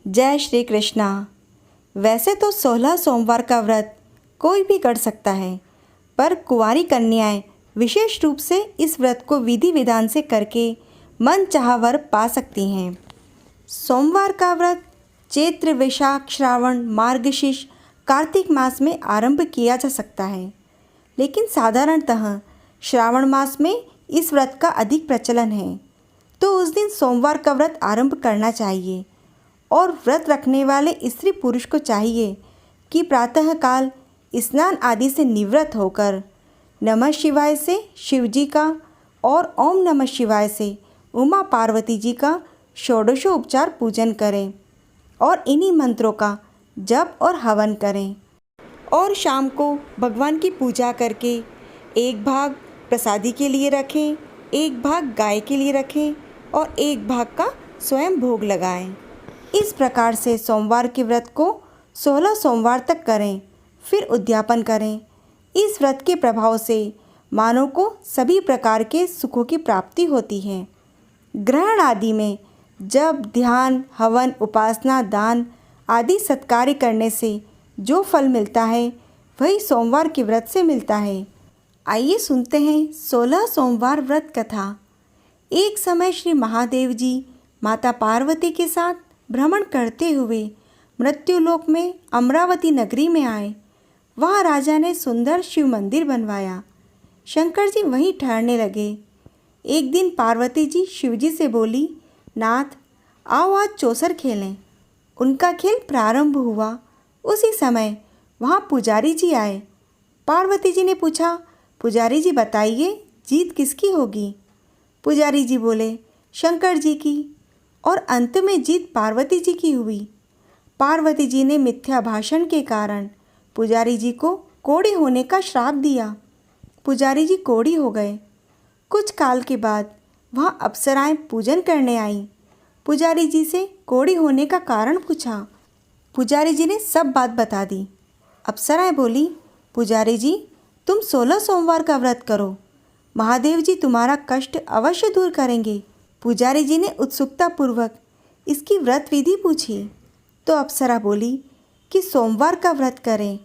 जय श्री कृष्णा। वैसे तो 16 सोमवार का व्रत कोई भी कर सकता है, पर कुंवारी कन्याएं विशेष रूप से इस व्रत को विधि विधान से करके मन चाहा वर पा सकती हैं। सोमवार का व्रत चैत्र, वैशाख, श्रावण, मार्गशीर्ष, कार्तिक मास में आरंभ किया जा सकता है, लेकिन साधारणतः श्रावण मास में इस व्रत का अधिक प्रचलन है, तो उस दिन सोमवार का व्रत आरंभ करना चाहिए। और व्रत रखने वाले स्त्री पुरुष को चाहिए कि प्रातःकाल स्नान आदि से निवृत्त होकर नमः शिवाय से शिव जी का और ओम नमः शिवाय से उमा पार्वती जी का षोडशोपचार पूजन करें और इन्हीं मंत्रों का जप और हवन करें। और शाम को भगवान की पूजा करके एक भाग प्रसादी के लिए रखें, एक भाग गाय के लिए रखें और एक भाग का स्वयं भोग लगाएं। इस प्रकार से सोमवार के व्रत को 16 सोमवार तक करें, फिर उद्यापन करें। इस व्रत के प्रभाव से मानव को सभी प्रकार के सुखों की प्राप्ति होती है। ग्रहण आदि में जब ध्यान, हवन, उपासना, दान आदि सत्कार्य करने से जो फल मिलता है वही सोमवार के व्रत से मिलता है। आइए सुनते हैं 16 सोमवार व्रत कथा। एक समय श्री महादेव जी माता पार्वती के साथ भ्रमण करते हुए मृत्युलोक में अमरावती नगरी में आए। वहाँ राजा ने सुंदर शिव मंदिर बनवाया। शंकर जी वहीं ठहरने लगे। एक दिन पार्वती जी शिव जी से बोली, नाथ आओ आज चौसर खेलें। उनका खेल प्रारंभ हुआ। उसी समय वहाँ पुजारी जी आए। पार्वती जी ने पूछा, पुजारी जी बताइए जीत किसकी होगी? पुजारी जी बोले, शंकर जी की। और अंत में जीत पार्वती जी की हुई। पार्वती जी ने मिथ्या भाषण के कारण पुजारी जी को कोढ़ी होने का श्राप दिया। पुजारी जी कोढ़ी हो गए। कुछ काल के बाद वहाँ अप्सराएं पूजन करने आईं। पुजारी जी से कोढ़ी होने का कारण पूछा। पुजारी जी ने सब बात बता दी। अप्सराएं बोली, पुजारी जी तुम 16 सोमवार का व्रत करो, महादेव जी तुम्हारा कष्ट अवश्य दूर करेंगे। पुजारी जी ने उत्सुकता पूर्वक इसकी व्रत विधि पूछी तो अप्सरा बोली कि सोमवार का व्रत करें,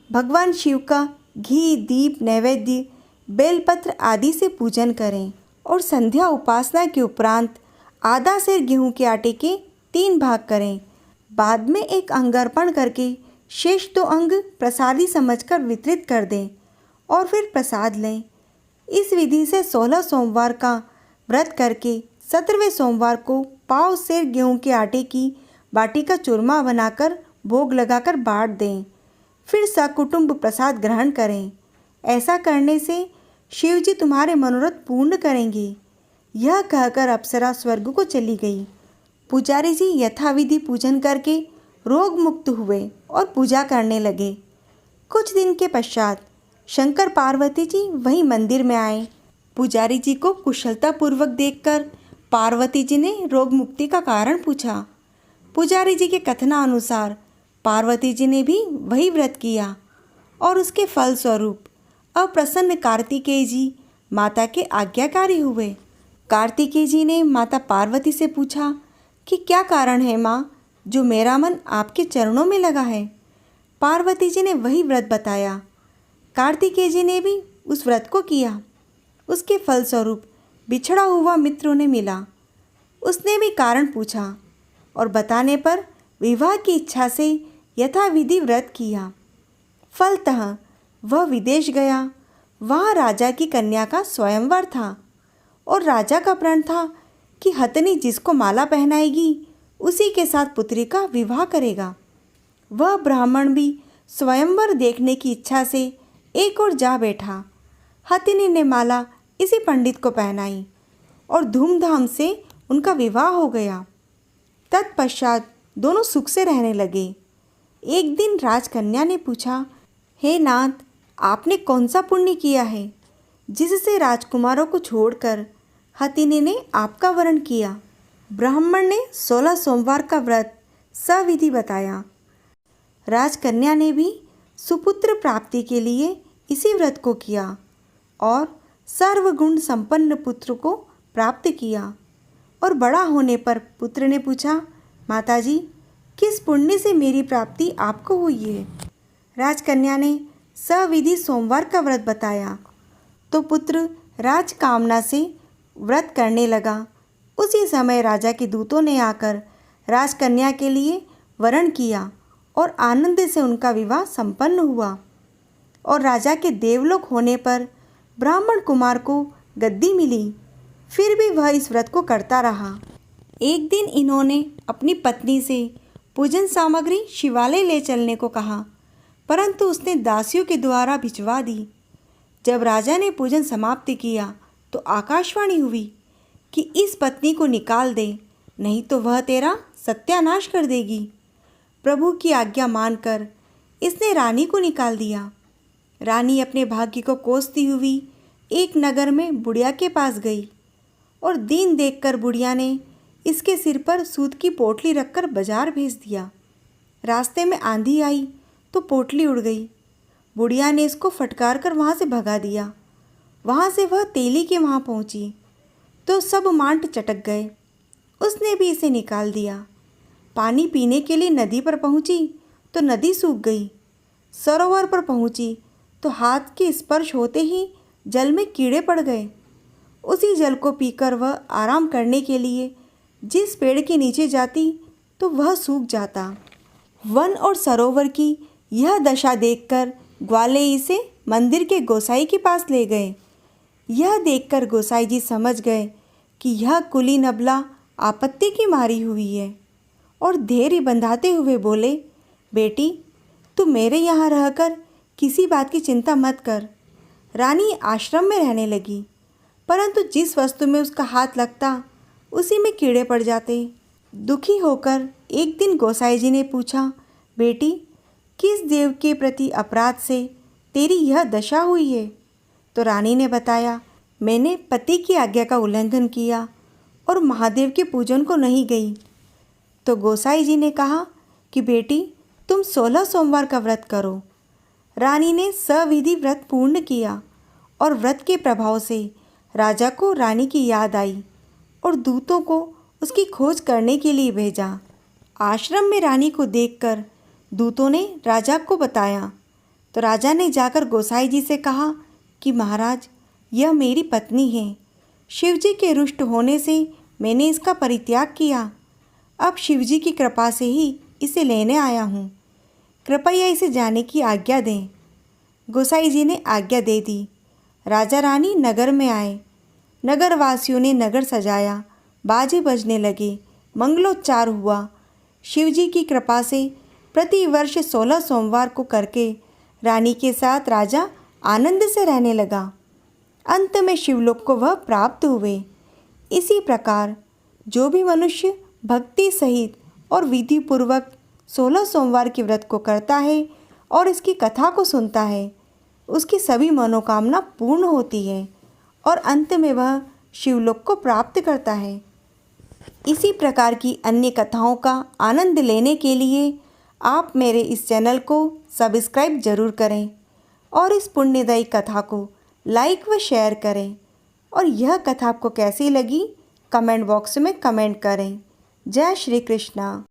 भगवान शिव का घी, दीप, नैवेद्य, बेलपत्र आदि से पूजन करें और संध्या उपासना के उपरांत आधा सेर गेहूं के आटे के 3 भाग करें। बाद में एक अंग अर्पण करके शेष 2 अंग प्रसादी समझकर वितरित कर दें और फिर प्रसाद लें। इस विधि से 16 सोमवार का व्रत करके 17वें सोमवार को पाव सेर गेहूं के आटे की बाटी का चूरमा बनाकर भोग लगाकर बांट दें। फिर सकुटुंब प्रसाद ग्रहण करें। ऐसा करने से शिव जी तुम्हारे मनोरथ पूर्ण करेंगे। यह कहकर अप्सरा स्वर्ग को चली गई। पुजारी जी यथाविधि पूजन करके रोग मुक्त हुए और पूजा करने लगे। कुछ दिन के पश्चात शंकर पार्वती जी वही मंदिर में आए। पुजारी जी को कुशलतापूर्वक देखकर पार्वती जी ने रोग मुक्ति का कारण पूछा। पुजारी जी के कथनानुसार पार्वती जी ने भी वही व्रत किया और उसके फलस्वरूप अप्रसन्न कार्तिकेय जी माता के आज्ञाकारी हुए। कार्तिकेय जी ने माता पार्वती से पूछा कि क्या कारण है माँ, जो मेरा मन आपके चरणों में लगा है? पार्वती जी ने वही व्रत बताया। कार्तिकेय जी ने भी उस व्रत को किया। उसके फलस्वरूप बिछड़ा हुआ मित्र उन्हें मिला। उसने भी कारण पूछा और बताने पर विवाह की इच्छा से यथाविधि व्रत किया। फलतः वह विदेश गया। वहाँ राजा की कन्या का स्वयंवर था और राजा का प्रण था कि हथनी जिसको माला पहनाएगी उसी के साथ पुत्री का विवाह करेगा। वह ब्राह्मण भी स्वयंवर देखने की इच्छा से एक ओर जा बैठा। हथिनी ने माला इसी पंडित को पहनाई और धूमधाम से उनका विवाह हो गया। तत्पश्चात दोनों सुख से रहने लगे। एक दिन राजकन्या ने पूछा, हे नाथ, आपने कौन सा पुण्य किया है जिससे राजकुमारों को छोड़कर हथिनी ने आपका वरण किया? ब्राह्मण ने 16 सोमवार का व्रत सविधि बताया। राजकन्या ने भी सुपुत्र प्राप्ति के लिए इसी व्रत को किया और सर्वगुण संपन्न पुत्र को प्राप्त किया। और बड़ा होने पर पुत्र ने पूछा, माताजी पुण्य से मेरी प्राप्ति आपको हुई है। राजकन्या ने सविधि सोमवार का व्रत बताया तो पुत्र राजकामना से व्रत करने लगा। उसी समय राजा के दूतों ने आकर राजकन्या के लिए वरण किया और आनंद से उनका विवाह संपन्न हुआ। और राजा के देवलोक होने पर ब्राह्मण कुमार को गद्दी मिली। फिर भी वह इस व्रत को करता रहा। एक दिन इन्होंने अपनी पत्नी से पूजन सामग्री शिवालय ले चलने को कहा, परंतु उसने दासियों के द्वारा भिजवा दी। जब राजा ने पूजन समाप्त किया तो आकाशवाणी हुई कि इस पत्नी को निकाल दे, नहीं तो वह तेरा सत्यानाश कर देगी। प्रभु की आज्ञा मानकर इसने रानी को निकाल दिया। रानी अपने भाग्य को कोसती हुई एक नगर में बुढ़िया के पास गई और दिन देखकर बुढ़िया ने इसके सिर पर सूत की पोटली रखकर बाजार भेज दिया। रास्ते में आंधी आई तो पोटली उड़ गई। बुढ़िया ने इसको फटकार कर वहाँ से भगा दिया। वहाँ से वह तेली के वहाँ पहुँची तो सब मांट चटक गए। उसने भी इसे निकाल दिया। पानी पीने के लिए नदी पर पहुँची तो नदी सूख गई। सरोवर पर पहुँची तो हाथ के स्पर्श होते ही जल में कीड़े पड़ गए। उसी जल को पीकर वह आराम करने के लिए जिस पेड़ के नीचे जाती तो वह सूख जाता। वन और सरोवर की यह दशा देखकर ग्वाले इसे मंदिर के गोसाई के पास ले गए। यह देखकर गोसाई जी समझ गए कि यह कुलीन अबला आपत्ति की मारी हुई है और धैर्य बंधाते हुए बोले, बेटी तू मेरे यहाँ रहकर किसी बात की चिंता मत कर। रानी आश्रम में रहने लगी, परंतु जिस वस्तु में उसका हाथ लगता उसी में कीड़े पड़ जाते। दुखी होकर एक दिन गोसाई जी ने पूछा, बेटी किस देव के प्रति अपराध से तेरी यह दशा हुई है? तो रानी ने बताया, मैंने पति की आज्ञा का उल्लंघन किया और महादेव के पूजन को नहीं गई। तो गोसाई जी ने कहा कि बेटी तुम 16 सोमवार का व्रत करो। रानी ने सविधि व्रत पूर्ण किया और व्रत के प्रभाव से राजा को रानी की याद आई और दूतों को उसकी खोज करने के लिए भेजा। आश्रम में रानी को देखकर दूतों ने राजा को बताया तो राजा ने जाकर गोसाई जी से कहा कि महाराज यह मेरी पत्नी है। शिवजी के रुष्ट होने से मैंने इसका परित्याग किया। अब शिवजी की कृपा से ही इसे लेने आया हूँ। कृपया इसे जाने की आज्ञा दें। गोसाई जी ने आज्ञा दे दी। राजा रानी नगर में आए। नगरवासियों ने नगर सजाया, बाजे बजने लगे, मंगलोच्चार हुआ। शिवजी की कृपा से प्रतिवर्ष 16 सोमवार को करके रानी के साथ राजा आनंद से रहने लगा। अंत में शिवलोक को वह प्राप्त हुए। इसी प्रकार जो भी मनुष्य भक्ति सहित और विधि पूर्वक 16 सोमवार के व्रत को करता है और इसकी कथा को सुनता है, उसकी सभी मनोकामना पूर्ण होती है और अंत में वह शिवलोक को प्राप्त करता है। इसी प्रकार की अन्य कथाओं का आनंद लेने के लिए आप मेरे इस चैनल को सब्सक्राइब जरूर करें और इस पुण्यदायी कथा को लाइक व शेयर करें। और यह कथा आपको कैसी लगी कमेंट बॉक्स में कमेंट करें। जय श्री कृष्णा।